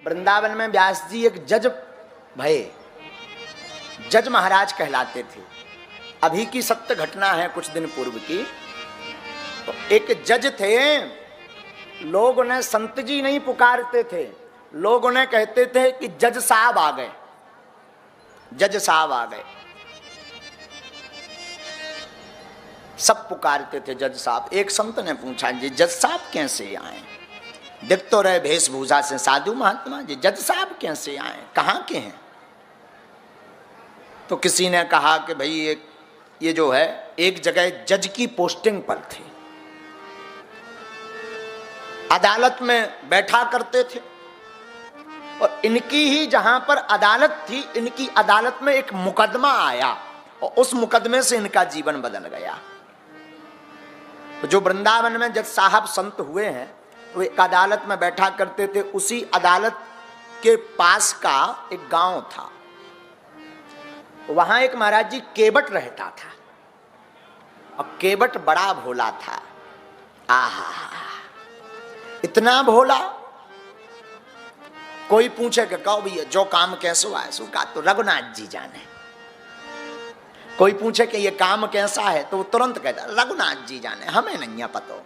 वृंदावन में व्यास जी एक जज भये, जज महाराज कहलाते थे। अभी की सत्य घटना है कुछ दिन पूर्व की। तो एक जज थे, लोग उन्हें संत जी नहीं पुकारते थे, लोग उन्हें कहते थे कि जज साहब आ गए, जज साहब आ गए, सब पुकारते थे जज साहब। एक संत ने पूछा, जी जज साहब कैसे आए? दिख तो रहे वेशभूषा से साधु महात्मा, जी जज साहब कैसे आए, कहाँ के हैं? तो किसी ने कहा कि भाई ये जो है एक जगह जज की पोस्टिंग पर थे, अदालत में बैठा करते थे, और इनकी ही जहां पर अदालत थी, इनकी अदालत में एक मुकदमा आया और उस मुकदमे से इनका जीवन बदल गया। जो वृंदावन में जज साहब संत हुए हैं, वो एक अदालत में बैठा करते थे। उसी अदालत के पास का एक गांव था, वहां एक महाराज जी केवट रहता था, और केवट बड़ा भोला था। आहा, इतना भोला, कोई पूछे कि कहो भैया जो काम कैसे हुआ है, सो कहा तो रघुनाथ जी जाने। कोई पूछे कि ये काम कैसा है, तो वो तुरंत कहता रघुनाथ जी जाने, हमें नहीं पता।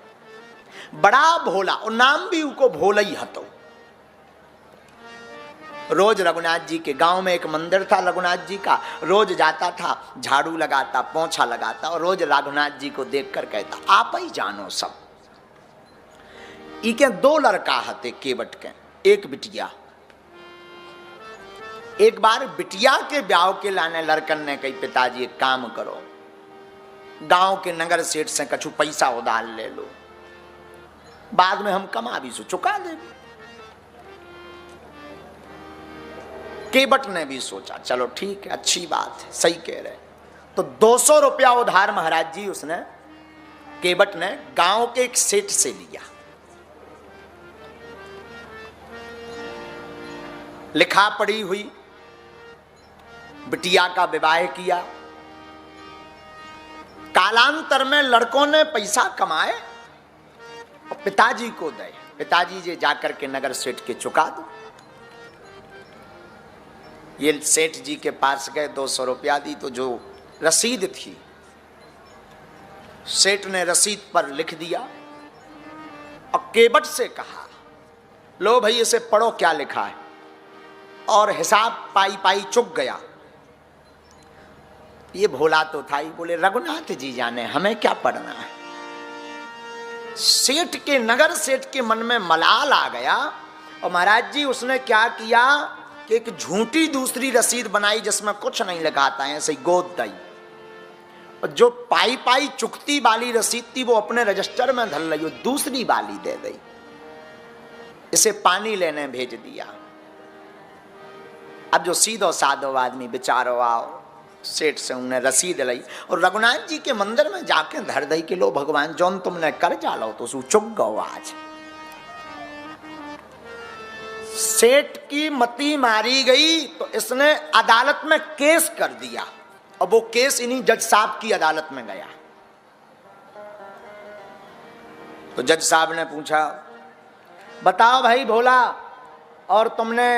बड़ा भोला, और नाम भी उनको भोला ही हतो। रोज रघुनाथ जी के गांव में एक मंदिर था रघुनाथ जी का, रोज जाता था, झाड़ू लगाता, पोंछा लगाता, और रोज रघुनाथ जी को देखकर कहता आप ही जानो सब। इके दो लड़का हते केवट के, एक बिटिया। एक बार बिटिया के ब्याह के लाने लड़कन ने कही पिताजी एक काम करो, गांव के नगर सेठ से कछु पैसा उधार ले लो, बाद में हम कमा भी सो चुका देंगे। केवट ने भी सोचा चलो ठीक है, अच्छी बात है, सही कह रहे। तो 200 रुपया उधार महाराज जी उसने, केवट ने गांव के एक सेठ से लिया। लिखा पढ़ी हुई, बिटिया का विवाह किया। कालांतर में लड़कों ने पैसा कमाए और पिताजी को दे, पिताजी जी जाकर के नगर सेठ के चुका दो। ये सेठ जी के पास गए, 200 रुपया दी, तो जो रसीद थी सेठ ने रसीद पर लिख दिया और केवट से कहा लो भाई इसे पढ़ो क्या लिखा है, और हिसाब पाई पाई चुक गया। ये भोला तो था ही, बोले रघुनाथ जी जाने, हमें क्या पढ़ना है। सेठ के, नगर सेठ के मन में मलाल आ गया, और महाराज जी उसने क्या किया कि एक झूठी दूसरी रसीद बनाई जिसमें कुछ नहीं लगाता है, ऐसे गोद दी, और जो पाई पाई चुकती वाली रसीद थी वो अपने रजिस्टर में धर ली, दूसरी वाली दे दी। इसे पानी लेने भेज दिया। अब जो सीधो साधो आदमी बेचारो आओ, सेठ से उन्हें रसीद ली और रघुनाथ जी के मंदिर में जाके धर दई कि लो भगवान जौन तुमने कर जालो तो सू चुक गो आज। सेठ की मती मारी गई तो इसने अदालत में केस कर दिया, और वो केस इन्हीं जज साहब की अदालत में गया। तो जज साहब ने पूछा बताओ भाई भोला, और तुमने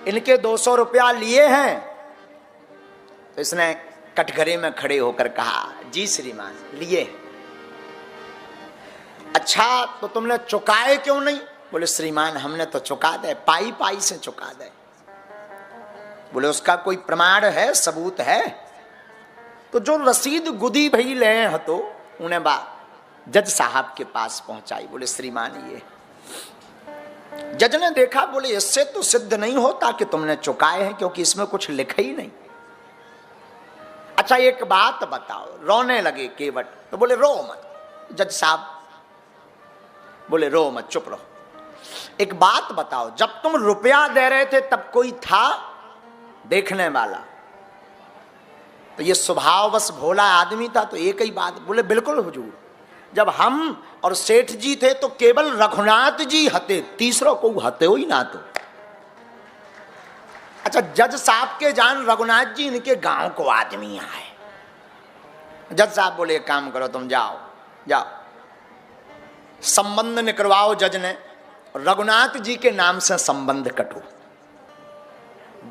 इनके 200 रुपया लिए हैं? तो इसने कटघरे में खड़े होकर कहा जी श्रीमान लिए। अच्छा तो तुमने चुकाए क्यों नहीं? बोले श्रीमान हमने तो चुका दे, पाई पाई से चुका दे। बोले उसका कोई प्रमाण है, सबूत है? तो जो रसीद गुदी भई ले हतो उन्हें जज साहब के पास पहुंचाई। बोले श्रीमान ये। जज ने देखा, बोले इससे तो सिद्ध नहीं होता कि तुमने चुकाए हैं, क्योंकि इसमें कुछ लिखा ही नहीं। अच्छा एक बात बताओ। रोने लगे केवट। तो बोले रो मत। जज साहब बोले रो मत, चुप रहो। एक बात बताओ, जब तुम रुपया दे रहे थे तब कोई था देखने वाला? तो ये स्वभाववश भोला आदमी था, तो एक ही बात बोले बिल्कुल हुजूर, जब हम और सेठ जी थे तो केवल रघुनाथ जी हते, तीसरा को हते हो ही ना। तो अच्छा जज साहब के जान रघुनाथ जी इनके गांव को आदमी आए। जज साहब बोले काम करो, तुम जाओ जाओ, संबंध निकलवाओ। जज ने रघुनाथ जी के नाम से संबंध कटो।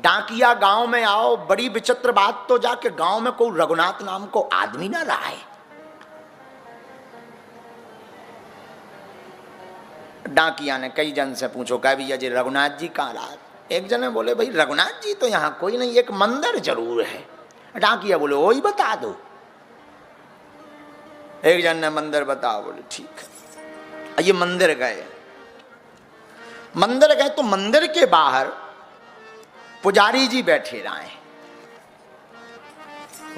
डाकिया गांव में आओ, बड़ी विचित्र बात, तो जाके गांव में कोई रघुनाथ नाम को आदमी ना रहा है। डाकिया ने कई जन से पूछो, कहा भैया जी रघुनाथ जी कहाँ रहा? एक जन ने बोले भाई रघुनाथ जी तो यहाँ कोई नहीं, एक मंदिर जरूर है। डाकिया बोले वही बता दो। एक जन ने मंदिर बताओ, बोले ठीक है। ये मंदिर गए, मंदिर गए तो मंदिर के बाहर पुजारी जी बैठे रहे।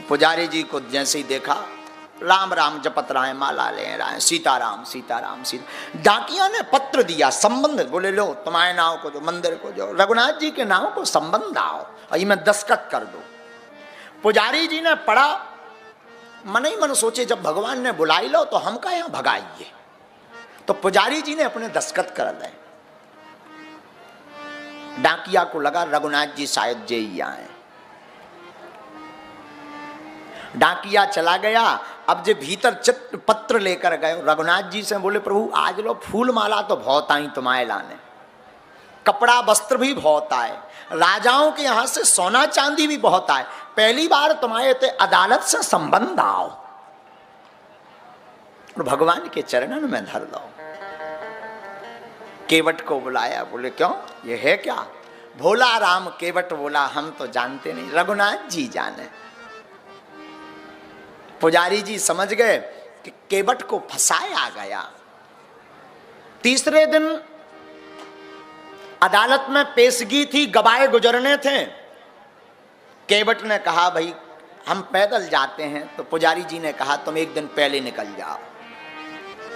पुजारी जी को जैसे ही देखा, राम राम जपत रहे, माला ले रहे, सीताराम सीताराम सीता। डाकिया ने पत्र दिया, संबंध, बोले लो तुम्हारे नाव को जो मंदिर को जो रघुनाथ जी के नाव को संबंध आओ और ये मैं दस्तखत कर दो। पुजारी जी ने पढ़ा, मन ही मन सोचे जब भगवान ने बुलाई लो तो हम का यहाँ भगाइए। तो पुजारी जी ने अपने दस्तखत कर दे। डाकिया को लगा रघुनाथ जी शायद जे ही आए। डाकिया चला गया। अब जो भीतर चित्र पत्र लेकर गए, रघुनाथ जी से बोले प्रभु आज लो फूल माला तो बहुत आई तुम्हारे लाने, कपड़ा वस्त्र भी बहुत आए, राजाओं के यहां से सोना चांदी भी बहुत आए, पहली बार तुम्हारे ते अदालत से संबंध आओ और भगवान के चरणन में धर दो। केवट को बुलाया, बोले क्यों ये है क्या? भोला राम केवट बोला हम तो जानते नहीं, रघुनाथ जी जाने। पुजारी जी समझ गए कि केवट को फंसाया गया। तीसरे दिन अदालत में पेशगी थी, गवाह गुजरने थे। केवट ने कहा भाई हम पैदल जाते हैं, तो पुजारी जी ने कहा तुम एक दिन पहले निकल जाओ।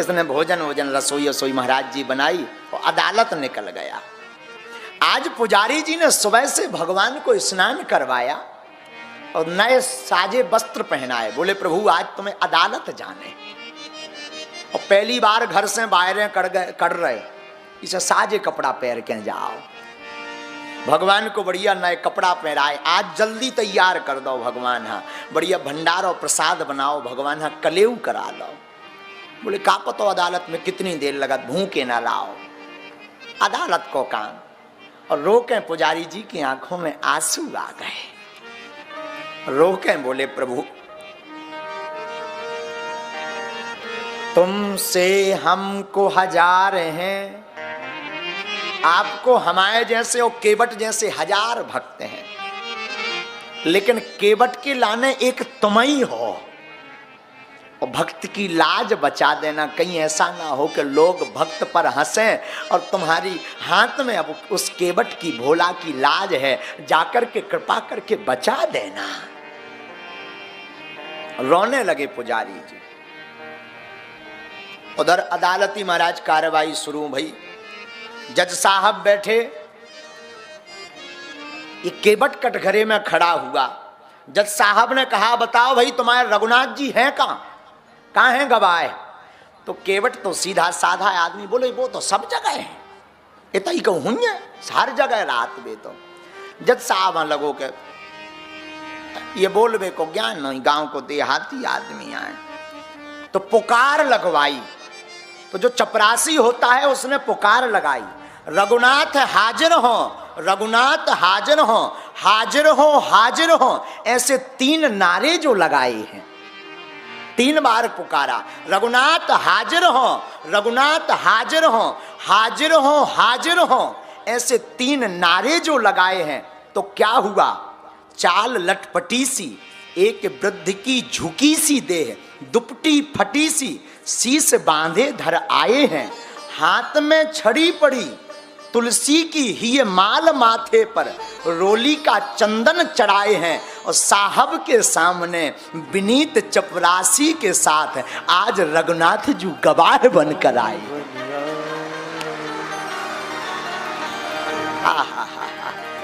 इसने भोजन वोजन रसोई रसोई महाराज जी बनाई और अदालत निकल गया। आज पुजारी जी ने सुबह से भगवान को स्नान करवाया और नए साजे वस्त्र पहनाए। बोले प्रभु आज तुम्हें अदालत जाने, और पहली बार घर से बाहर कर रहे, इसे साजे कपड़ा पहन के जाओ। भगवान को बढ़िया नए कपड़ा पहनाए, आज जल्दी तैयार कर दो भगवान, हाँ बढ़िया भंडार और प्रसाद बनाओ भगवान, हाँ कलेऊ करा दो। बोले का पतो अदालत में कितनी देर लगा, भूखे ना लाओ। अदालत को काम और रोके, पुजारी जी की आंखों में आंसू आ गए। रोके बोले प्रभु तुमसे हमको हजार हैं, आपको हमारे जैसे और केवट जैसे हजार भक्त हैं, लेकिन केवट के लाने एक तुम ही हो। और भक्त की लाज बचा देना, कहीं ऐसा ना हो कि लोग भक्त पर हंसें और तुम्हारी हाथ में अब उस केवट की भोला की लाज है, जाकर के कृपा करके बचा देना। रोने लगे पुजारी जी। उधर अदालती महाराज कार्रवाई शुरू भई। जज साहब बैठे, ये केवट कटघरे में खड़ा हुआ। जज साहब ने कहा बताओ भाई तुम्हारे रघुनाथ जी हैं कहाँ हैं गवाह? तो केवट तो सीधा साधा आदमी बोले वो तो सब जगह है, इतना ही कहूँ है हर जगह रात में। तो जज साहब लगो के ये बोलबे को ज्ञान नहीं, गांव को देहाती आदमी आए। तो पुकार लगवाई, तो जो चपरासी होता है उसने पुकार लगाई, रघुनाथ हाजिर हो, रघुनाथ हाजिर हो, हाजिर हो, हाजिर हो। ऐसे 3 नारे जो लगाए हैं, 3 बार पुकारा, रघुनाथ हाजिर हो, रघुनाथ हाजिर हो, हाजिर हो, हाजिर हो। ऐसे 3 नारे जो लगाए हैं, तो क्या हुआ? चाल लटपटी सी, एक वृद्ध की झुकी सी देह, दुपटी फटी सी, शीश बांधे धर आए हैं, हाथ में छड़ी पड़ी, तुलसी की ही माल माथे पर, रोली का चंदन चढ़ाए हैं, और साहब के सामने विनीत चपरासी के साथ आज रघुनाथ जी गवाह बनकर आए।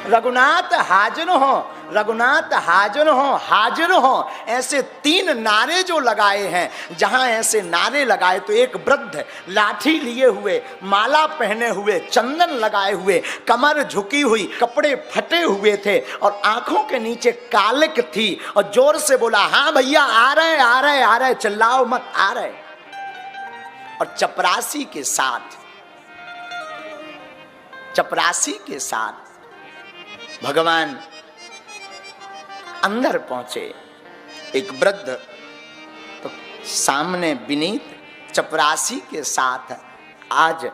रघुनाथ हाजिर हो, रघुनाथ हाजिर हो, हाजिर हो। ऐसे 3 नारे जो लगाए हैं, जहां ऐसे नारे लगाए तो एक वृद्ध लाठी लिए हुए, माला पहने हुए, चंदन लगाए हुए, कमर झुकी हुई, कपड़े फटे हुए थे और आंखों के नीचे कालिक थी, और जोर से बोला हाँ भैया आ रहे आ रहे आ रहे, चिल्लाओ मत, आ रहे। और चपरासी के साथ चपरासी के साथ भगवान अंदर पहुंचे। एक वृद्ध तो सामने विनीत चपरासी के साथ आज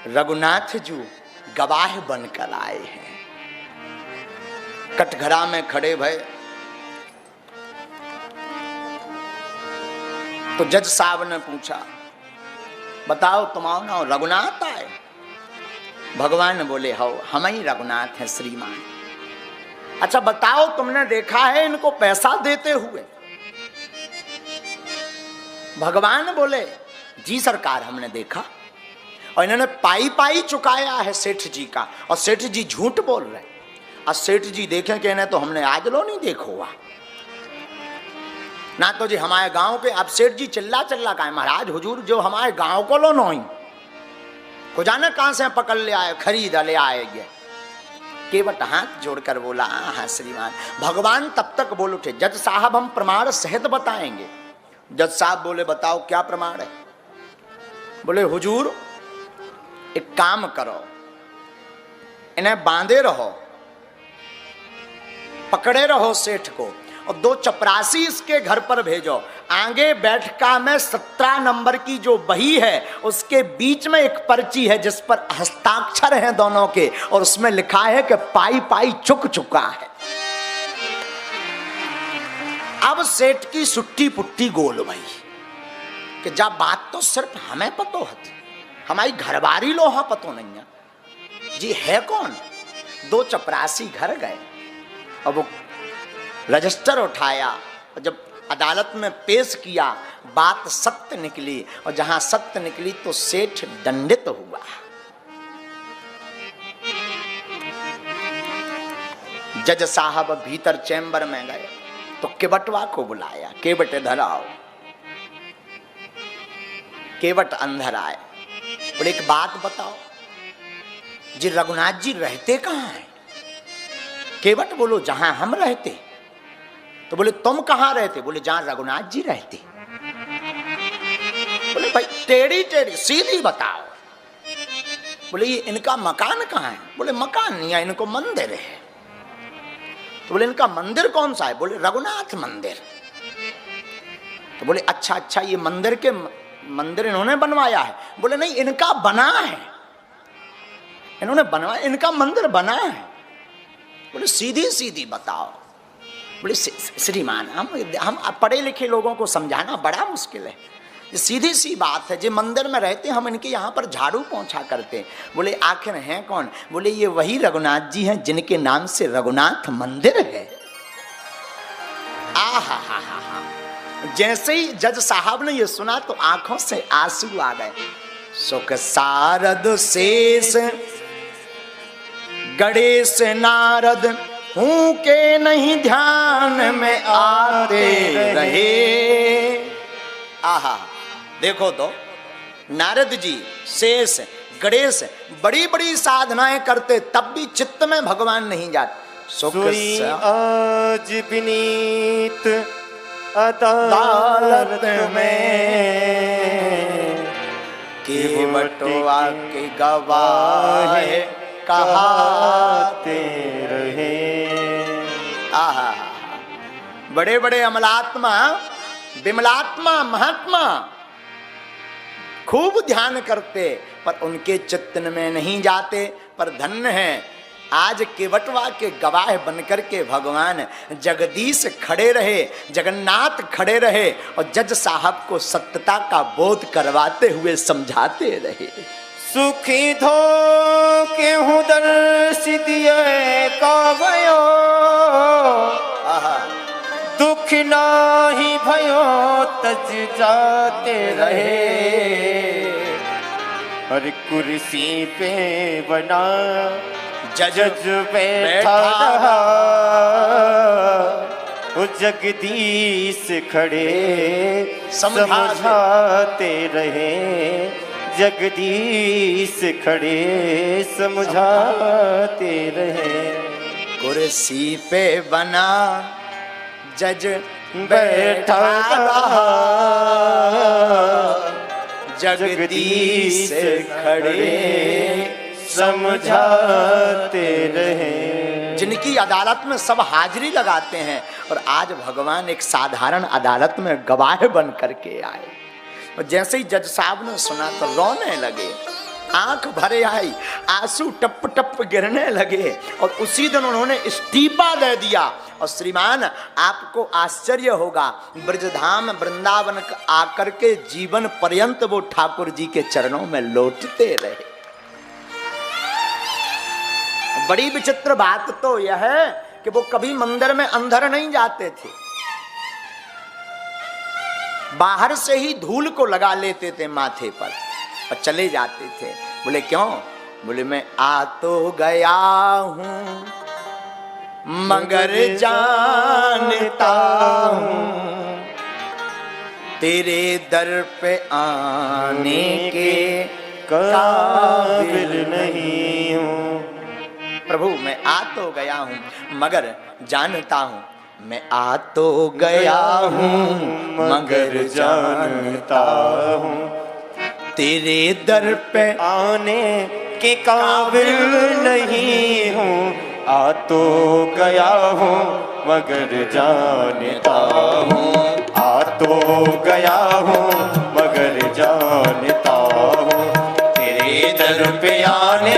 रघुनाथ जी गवाह बनकर आए हैं। कटघरा में खड़े भय तो जज साहब ने पूछा, बताओ तुम्हारा नाम रघुनाथ है? भगवान बोले, हो हम ही रघुनाथ हैं श्रीमान। अच्छा बताओ, तुमने देखा है इनको पैसा देते हुए? भगवान बोले, जी सरकार हमने देखा, और इन्होंने पाई पाई चुकाया है सेठ जी का, और सेठ जी झूठ बोल रहे। और सेठ जी देखें कि तो हमने आज लो नहीं देखो हुआ ना, तो जी हमारे गांव के। अब सेठ जी चिल्ला चिल्ला का है, महाराज हुजूर जो हमारे गांव को लो नहीं, को जाने कहां से पकड़ ले आए, खरीद ले आए। ये केवट हाथ जोड़कर बोला, हाँ श्रीमान। भगवान तब तक बोल उठे, जज साहब हम प्रमाण सहित बताएंगे। जज साहब बोले, बताओ क्या प्रमाण है? बोले, हुजूर एक काम करो, इन्हें बांधे रहो, पकड़े रहो सेठ को, और 2 चपरासी इसके घर पर भेजो। आगे बैठका में 17 नंबर की जो बही है उसके बीच में एक पर्ची है जिस पर हस्ताक्षर हैं दोनों के, और उसमें लिखा है कि पाई पाई चुक चुका है। अब सेठ की सुट्टी पुट्टी गोल भाई कि जब बात तो सिर्फ हमें पतो है, हमारी घरबारी लोहा पतो नहीं है जी है कौन। 2 चपरासी घर गए और वो रजिस्टर उठाया, और जब अदालत में पेश किया बात सत्य निकली, और जहां सत्य निकली तो सेठ दंडित हुआ। जज साहब भीतर चैम्बर में गए तो केवटवा को बुलाया, केवट इधर आओ। केवट अंदर आए, बोले एक बात बताओ जी, रघुनाथ जी रहते कहाँ हैं? केवट बोलो, जहां हम रहते। तो बोले तुम कहां रहते? बोले जहां रघुनाथ जी रहते। बोले भाई टेढ़ी टेढ़ी सीधी बताओ। बोले ये इनका मकान कहाँ है? बोले मकान नहीं है, इनको मंदिर है। तो बोले इनका मंदिर कौन सा है? बोले रघुनाथ मंदिर। तो बोले अच्छा अच्छा, ये मंदिर इन्होंने बनवाया है? बोले नहीं, इनका बना है, इन्होंने बनवाया, इनका मंदिर बना है। बोले सीधी सीधी बताओ। बोले श्रीमान हम पढ़े लिखे लोगों को समझाना बड़ा मुश्किल है, सीधी सी बात है, जो मंदिर में रहते हम इनके यहाँ पर झाड़ू पोंछा करते। बोले आखिर हैं कौन? बोले ये वही रघुनाथ जी हैं जिनके नाम से रघुनाथ मंदिर है। आहा हा हा हा। जैसे ही जज साहब ने ये सुना तो आंखों से आंसू आ गए। सुख सारद शेष गणेश नारद हूं के नहीं ध्यान में आते रहे। आहा देखो तो नारद जी शेष गणेश बड़ी बड़ी साधनाएं करते तब भी चित्त में भगवान नहीं जाते। सुख आज विनीत अदालत में केवटवा के गवाह कहाते रहे। आहा बड़े बड़े अमलात्मा विमलात्मा महात्मा खूब ध्यान करते पर उनके चित्तन में नहीं जाते। पर धन्य है आज केवटवा के गवाह बनकर के भगवान जगदीश खड़े रहे, जगन्नाथ खड़े रहे और जज साहब को सत्यता का बोध करवाते हुए समझाते रहे। सुखी धो के हूँ दर्शित का भयो दुख नाही भयो तज जाते रहे। हर कुर्सी पे बना जज बैठा रहा वो जगदीश खड़े समझाते रहे। जगदीश खड़े समझाते रहे। कुर्सी पे बना जज बैठा रहा जगदीश खड़े समझाते रहे। जिनकी अदालत में सब हाजिरी लगाते हैं, और आज भगवान एक साधारण अदालत में गवाह बन करके आए। और जैसे ही जज साहब ने सुना तो रोने लगे, आंख भरे आई, आंसू टप टप गिरने लगे, और उसी दिन उन्होंने इस्तीफा दे दिया। और श्रीमान, आपको आश्चर्य होगा, ब्रजधाम वृंदावन आकर के जीवन पर्यंत वो ठाकुर जी के चरणों में लौटते रहे। बड़ी विचित्र बात तो यह है कि वो कभी मंदिर में अंदर नहीं जाते थे, बाहर से ही धूल को लगा लेते थे माथे पर और चले जाते थे। बोले क्यों? बोले मैं आ तो गया हूं मगर जानता हूं तेरे दर पे आने के काबिल नहीं हूँ। प्रभु मैं आ तो गया हूं मगर जानता हूं, मैं आ तो गया हूं मगर जानता हूं तेरे दर पे आने के काबिल नहीं हूँ। आ तो गया हूँ मगर जानता हूँ। आ तो गया हूँ मगर जानता हूँ तेरे दर पे आने